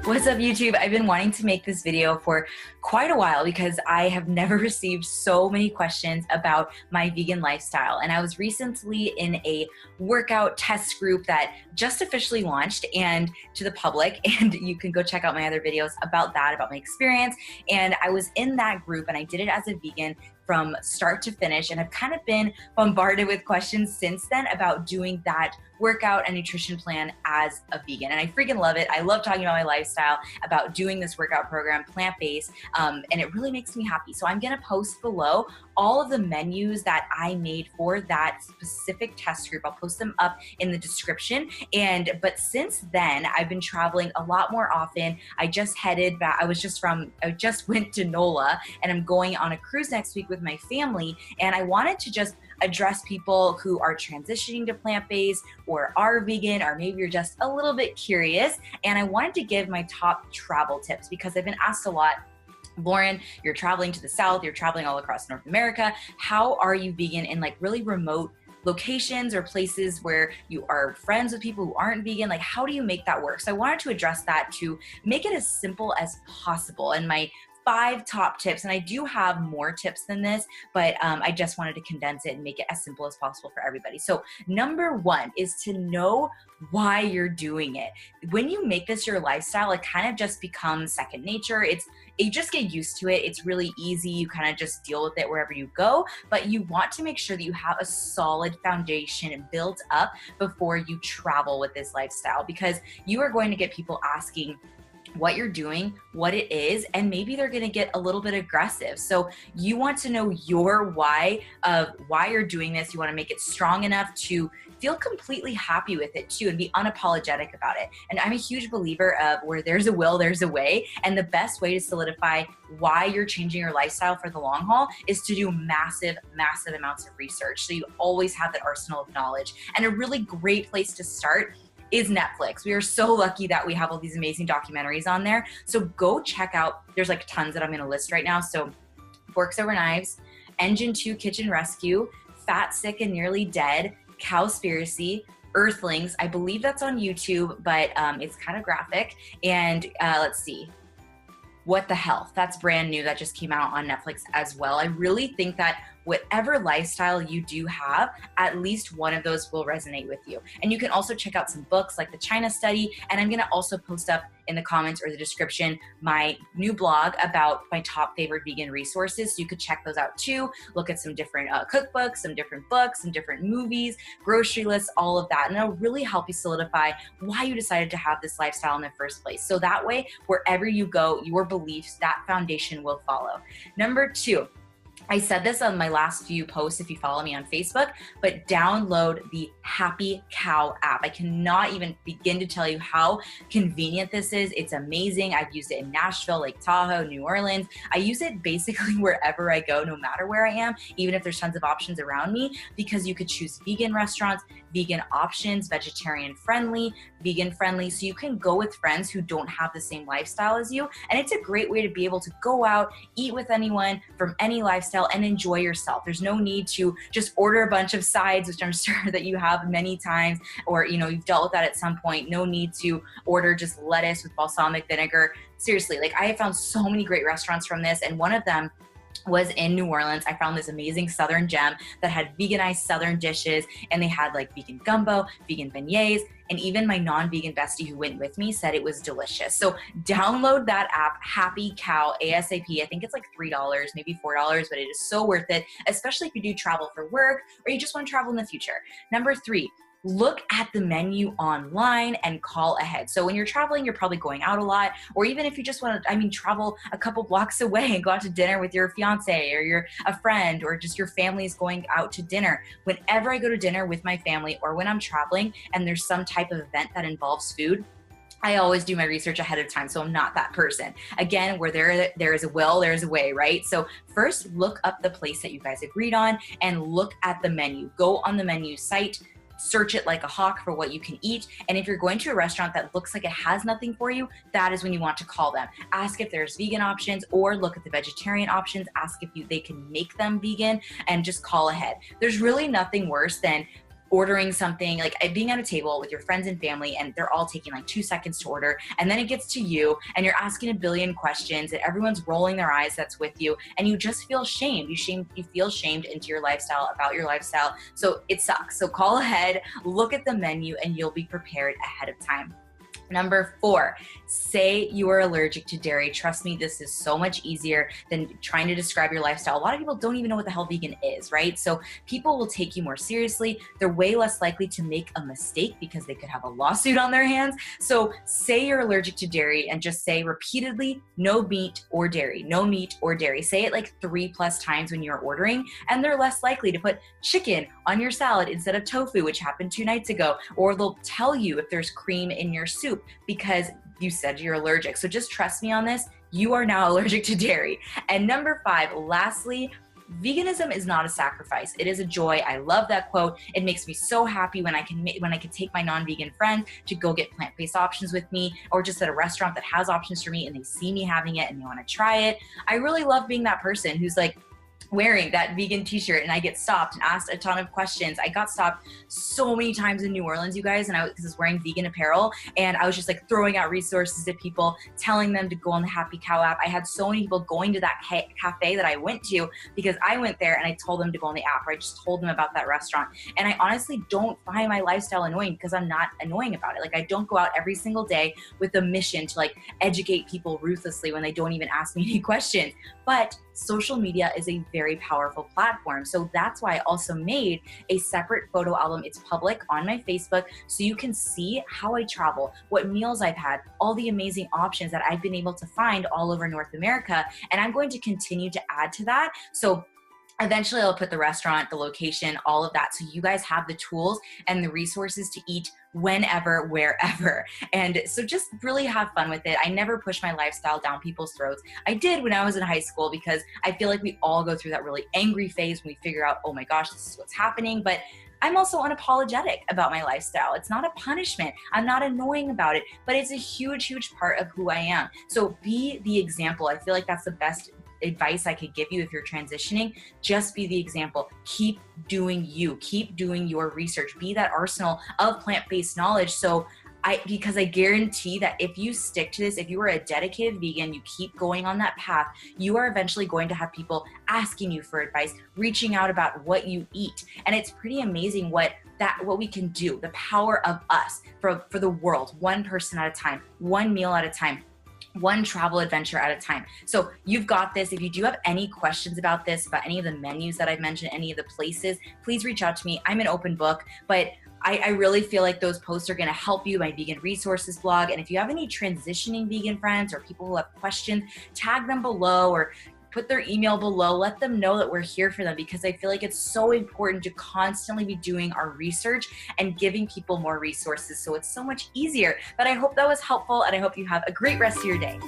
What's up, YouTube? I've been wanting to make this video for quite a while because I have never received so many questions about my vegan lifestyle. And I was recently in a workout test group that just officially launched and to the public, and you can go check out my other videos about that, about my experience. And I was in that group and I did it as a vegan from start to finish, and I've kind of been bombarded with questions since then about doing that workout and nutrition plan as a vegan. And I freaking love it. I love talking about my lifestyle, about doing this workout program, plant-based, and it really makes me happy. So I'm gonna post below all of the menus that I made for that specific test group. I'll post them up in the description. But since then, I've been traveling a lot more often. I just headed back, I just went to NOLA, and I'm going on a cruise next week with my family. And I wanted to just address people who are transitioning to plant-based or are vegan, or maybe you're just a little bit curious. And I wanted to give my top travel tips because I've been asked a lot, Lauren, you're traveling to the South, you're traveling all across North America. How are you vegan in like really remote locations or places where you are friends with people who aren't vegan? Like, how do you make that work? So I wanted to address that to make it as simple as possible. And my 5 top tips, and I do have more tips than this, but I just wanted to condense it and make it as simple as possible for everybody. So number 1 is to know why you're doing it. When you make this your lifestyle, it kind of just becomes second nature. You just get used to it. It's really easy. You kind of just deal with it wherever you go, but you want to make sure that you have a solid foundation built up before you travel with this lifestyle, because you are going to get people asking what you're doing, what it is, and maybe they're gonna get a little bit aggressive. So you want to know your why of why you're doing this. You wanna make it strong enough to feel completely happy with it too and be unapologetic about it. And I'm a huge believer of where there's a will, there's a way. And the best way to solidify why you're changing your lifestyle for the long haul is to do massive, massive amounts of research. So you always have that arsenal of knowledge. And a really great place to start is Netflix. We are so lucky that we have all these amazing documentaries on there. So go check out, there's like tons that I'm gonna list right now. So Forks Over Knives, Engine 2 Kitchen Rescue, Fat, Sick, and Nearly Dead, Cowspiracy, Earthlings. I believe that's on YouTube, but it's kind of graphic. And let's see. What the Health, that's brand new, that just came out on Netflix as well. I really think that whatever lifestyle you do have, at least one of those will resonate with you. And you can also check out some books like the China Study, and I'm gonna also post up in the comments or the description my new blog about my top favorite vegan resources. So you could check those out too. Look at some different cookbooks, some different books, some different movies, grocery lists, all of that. And it'll really help you solidify why you decided to have this lifestyle in the first place. So that way, wherever you go, your beliefs, that foundation will follow. Number 2, I said this on my last few posts if you follow me on Facebook, but download the Happy Cow app. I cannot even begin to tell you how convenient this is. It's amazing. I've used it in Nashville, Lake Tahoe, New Orleans. I use it basically wherever I go, no matter where I am, even if there's tons of options around me, because you could choose vegan restaurants, vegan options, vegetarian friendly, vegan friendly. So you can go with friends who don't have the same lifestyle as you. And it's a great way to be able to go out, eat with anyone from any lifestyle, and enjoy yourself. There's no need to just order a bunch of sides, which I'm sure that you have many times, or you've dealt with that at some point. No need to order just lettuce with balsamic vinegar. Seriously, like I have found so many great restaurants from this, and one of them was in New Orleans. I found this amazing Southern gem that had veganized Southern dishes, and they had like vegan gumbo, vegan beignets, and even my non-vegan bestie who went with me said it was delicious. So download that app, Happy Cow, ASAP. I think it's like $3, maybe $4, but it is so worth it, especially if you do travel for work or you just want to travel in the future. Number 3, look at the menu online and call ahead. So when you're traveling, you're probably going out a lot, or even if you just want to, travel a couple blocks away and go out to dinner with your fiance or a friend, or just your family is going out to dinner. Whenever I go to dinner with my family or when I'm traveling and there's some type of event that involves food, I always do my research ahead of time, so I'm not that person. Again, where there is a will, there's a way, right? So first, look up the place that you guys agreed on and look at the menu. Go on the menu site, search it like a hawk for what you can eat. And if you're going to a restaurant that looks like it has nothing for you, that is when you want to call them. Ask if there's vegan options, or look at the vegetarian options. Ask if they can make them vegan, and just call ahead. There's really nothing worse than ordering something, like being at a table with your friends and family, and they're all taking like 2 seconds to order, and then it gets to you and you're asking a billion questions and everyone's rolling their eyes that's with you, and you just feel shamed. You feel shamed into your lifestyle, about your lifestyle. So it sucks. So call ahead, look at the menu, and you'll be prepared ahead of time. Number 4, say you are allergic to dairy. Trust me, this is so much easier than trying to describe your lifestyle. A lot of people don't even know what the hell vegan is, right? So people will take you more seriously. They're way less likely to make a mistake because they could have a lawsuit on their hands. So say you're allergic to dairy and just say repeatedly, no meat or dairy, no meat or dairy. Say it like 3+ times when you're ordering, and they're less likely to put chicken on your salad instead of tofu, which happened 2 nights ago, or they'll tell you if there's cream in your soup because you said you're allergic. So just trust me on this. You are now allergic to dairy. And number 5, lastly, veganism is not a sacrifice. It is a joy. I love that quote. It makes me so happy when I can take my non-vegan friend to go get plant-based options with me, or just at a restaurant that has options for me and they see me having it and they want to try it. I really love being that person who's like wearing that vegan t-shirt and I get stopped and asked a ton of questions. I got stopped so many times in New Orleans, you guys, and I was wearing vegan apparel, and I was just like throwing out resources to people, telling them to go on the Happy Cow app. I had so many people going to that cafe that I went to because I went there and I told them to go on the app, or I just told them about that restaurant. And I honestly don't find my lifestyle annoying because I'm not annoying about it. Like, I don't go out every single day with a mission to like educate people ruthlessly when they don't even ask me any questions. But social media is a very powerful platform. So that's why I also made a separate photo album. It's public on my Facebook, so you can see how I travel, what meals I've had, all the amazing options that I've been able to find all over North America. And I'm going to continue to add to that. So eventually I'll put the restaurant, the location, all of that, so you guys have the tools and the resources to eat whenever, wherever. And so just really have fun with it. I never push my lifestyle down people's throats. I did when I was in high school, because I feel like we all go through that really angry phase when we figure out, oh my gosh, this is what's happening. But I'm also unapologetic about my lifestyle. It's not a punishment. I'm not annoying about it, but it's a huge, huge part of who I am. So be the example. I feel like that's the best advice I could give you if you're transitioning. Just be the example. Keep doing you. Keep doing your research. Be that arsenal of plant-based knowledge. Because I guarantee that if you stick to this, if you are a dedicated vegan, you keep going on that path, you are eventually going to have people asking you for advice, reaching out about what you eat. And it's pretty amazing what we can do, the power of us for the world, one person at a time, one meal at a time, one travel adventure at a time. So you've got this. If you do have any questions about this, about any of the menus that I've mentioned, any of the places, please reach out to me. I'm an open book, but I really feel like those posts are going to help you, my vegan resources blog. And if you have any transitioning vegan friends or people who have questions, tag them below or put their email below. Let them know that we're here for them, because I feel like it's so important to constantly be doing our research and giving people more resources, so it's so much easier. But I hope that was helpful, and I hope you have a great rest of your day.